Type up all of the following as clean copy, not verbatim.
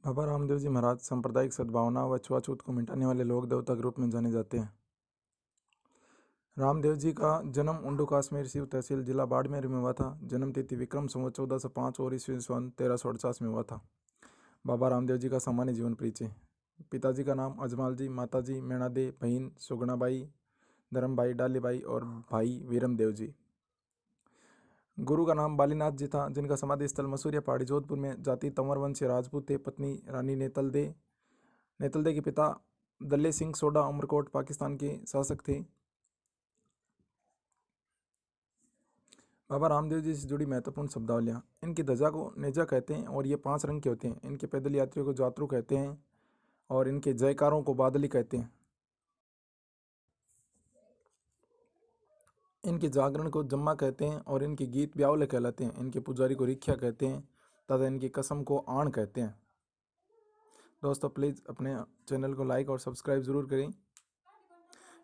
बाबा रामदेव जी महाराज सांप्रदायिक सद्भावना व छुआछूत को मिटाने वाले लोक देवता के रूप में जाने जाते हैं। रामदेव जी का जन्म उंडू काश्मीर शिव तहसील जिला बाड़मेर में हुआ था। जन्म तिथि विक्रम संवत 1405 और ईस्वी सन 1348 में हुआ था। बाबा रामदेव जी का सामान्य जीवन परिचय। पिताजी का नाम अजमाल जी, माताजी मैणादे, बहन सुगुणाबाई, धर्मबाई, डालीबाई और भाई वीरमदेव जी। गुरु का नाम बालीनाथ जी था, जिनका समाधि स्थल मसूरिया पहाड़ी जोधपुर में। जाति तंवर वंशीय राजपूत थे। पत्नी रानी नेतलदे के पिता दल्ले सिंह सोडा उमरकोट पाकिस्तान के शासक थे। बाबा रामदेव जी से जुड़ी महत्वपूर्ण शब्दावलियाँ। इनकी ध्वजा को नेजा कहते हैं और ये 5 रंग के होते हैं। इनके पैदल यात्रियों को जातरू कहते हैं और इनके जयकारों को बादली कहते हैं। इनके जागरण को जम्मा कहते हैं और इनके गीत ब्यावले कहलाते हैं। इनके पुजारी को रिख्या कहते हैं तथा इनकी कसम को आण कहते हैं। दोस्तों प्लीज़ अपने चैनल को लाइक और सब्सक्राइब ज़रूर करें।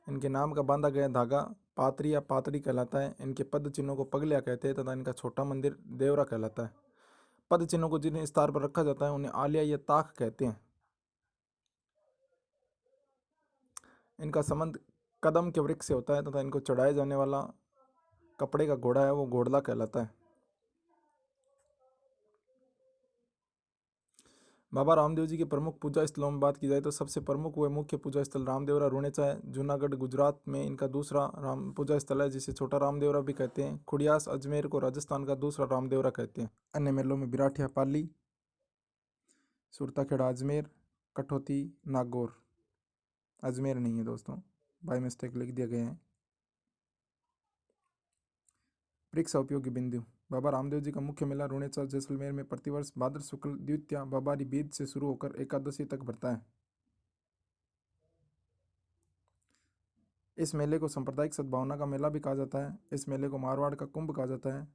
इनके नाम का बांधा गया धागा पात्री या पातड़ी कहलाता है। इनके पद चिन्हों को पगलिया कहते हैं तथा इनका छोटा मंदिर देवरा कहलाता है। पद चिन्हों को जिन स्थान पर रखा जाता है उन्हें आलिया या ताक कहते हैं। इनका संबंध कदम के वृक्ष से होता है तथा इनको चढ़ाया जाने वाला कपड़े का घोड़ा है वो घोड़ला कहलाता है। बाबा रामदेव जी के प्रमुख पूजा स्थलों में बात की जाए तो सबसे प्रमुख व मुख्य पूजा स्थल रामदेवरा रुणेचा है। जूनागढ़ गुजरात में इनका दूसरा राम पूजा स्थल है, जिसे छोटा रामदेवरा भी कहते हैं। खुडियास अजमेर को राजस्थान का दूसरा रामदेवरा कहते हैं। अन्य मेलों में बिराठिया पाली, सुरताखेड़ा अजमेर, कठौती नागौर। अजमेर नहीं है दोस्तों, बाय मिस्टेक लिख दिया गया है। परीक्षा उपयोगी बिंदु। बाबा रामदेव जी का मुख्य मेला रुणेचा जैसलमेर में प्रतिवर्ष भाद्र शुक्ल द्वितीया बाबारी बीज से शुरू होकर एकादशी तक भरता है। इस मेले को सांप्रदायिक सद्भावना का मेला भी कहा जाता है। इस मेले को मारवाड़ का कुंभ कहा जाता है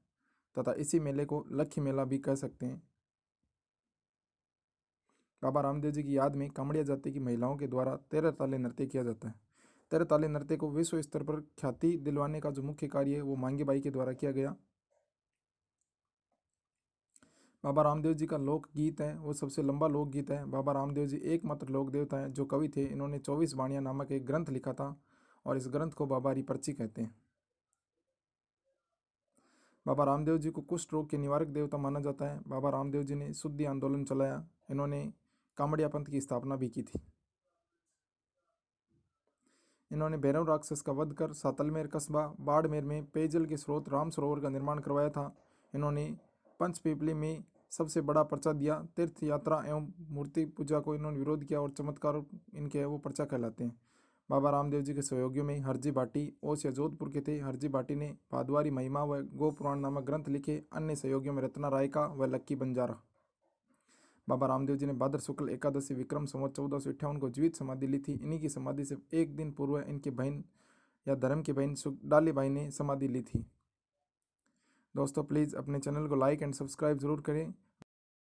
तथा इसी मेले को लक्ष्य मेला भी कह सकते हैं। बाबा रामदेव जी की याद में कामड़िया जाति की महिलाओं के द्वारा 13 ताले नृत्य किया जाता है। 13 ताले नृत्य को विश्व स्तर पर ख्याति दिलवाने का जो मुख्य कार्य है वो मांगी बाई के द्वारा किया गया। बाबा रामदेव जी का लोकगीत है वो सबसे लंबा लोकगीत है। बाबा रामदेव जी एकमात्र लोक देवता हैं जो कवि थे। इन्होंने 24 वाणियाँ नामक एक ग्रंथ लिखा था और इस ग्रंथ को बाबारी पर्ची कहते हैं। बाबा रामदेव जी को कुष्ठ रोग के निवारक देवता माना जाता है। बाबा रामदेव जी ने शुद्धि आंदोलन चलाया। इन्होंने कामड़िया पंथ की स्थापना भी की थी। इन्होंने भैरव राक्षस का वध कर सातलमेर कस्बा बाड़मेर में पेयजल के स्रोत राम सरोवर का निर्माण करवाया था। इन्होंने पंचपीपली में सबसे बड़ा पर्चा दिया। तीर्थ यात्रा एवं मूर्ति पूजा को इन्होंने विरोध किया और चमत्कार इनके वो पर्चा कहलाते हैं। बाबा रामदेव जी के सहयोगियों में हरजी भाटी ओस या जोधपुर के थे। हरजी भाटी ने भादवारी महिमा व गो पुराण नामक ग्रंथ लिखे। अन्य सहयोगियों में रत्ना रायका व लक्की बंजारा। बाबा रामदेव जी ने भाद्र शुक्ल एकादशी विक्रम संवत 1458 को जीवित समाधि ली थी। इन्हीं की समाधि से एक दिन पूर्व इनकी बहन या धर्म की बहन डालीबाई ने समाधि ली थी। दोस्तों प्लीज़ अपने चैनल को लाइक एंड सब्सक्राइब ज़रूर करें।